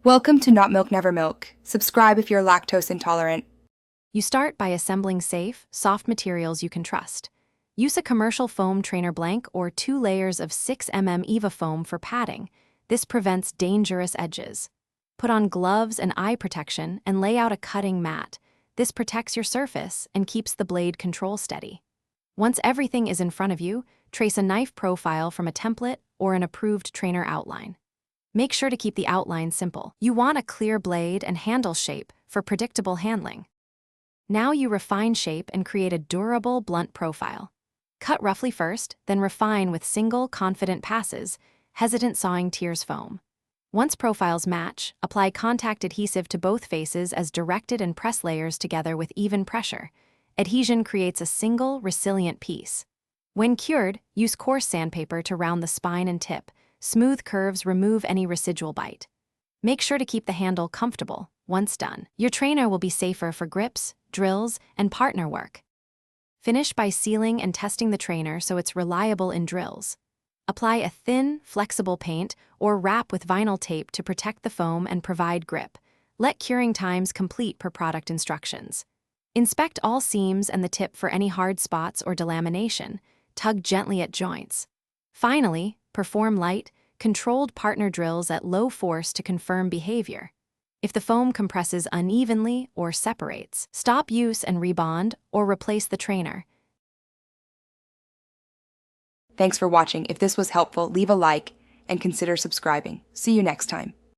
Welcome to Not Milk Never Milk. Subscribe if you're lactose intolerant. You start by assembling safe, soft materials you can trust. Use a commercial foam trainer blank or 2 layers of 6mm EVA foam for padding. This prevents dangerous edges. Put on gloves and eye protection and lay out a cutting mat. This protects your surface and keeps the blade control steady. Once everything is in front of you, trace a knife profile from a template or an approved trainer outline. Make sure to keep the outline simple. You want a clear blade and handle shape for predictable handling. Now you refine shape and create a durable, blunt profile. Cut roughly first, then refine with single, confident passes, hesitant sawing tears foam. Once profiles match, apply contact adhesive to both faces as directed and press layers together with even pressure. Adhesion creates a single, resilient piece. When cured, use coarse sandpaper to round the spine and tip. Smooth curves remove any residual bite. Make sure to keep the handle comfortable once done. Your trainer will be safer for grips, drills, and partner work. Finish by sealing and testing the trainer so it's reliable in drills. Apply a thin, flexible paint or wrap with vinyl tape to protect the foam and provide grip. Let curing times complete per product instructions. Inspect all seams and the tip for any hard spots or delamination. Tug gently at joints. Finally, perform light, controlled partner drills at low force to confirm behavior. If the foam compresses unevenly or separates, stop use and rebond or replace the trainer. Thanks for watching. If this was helpful, leave a like and consider subscribing. See you next time.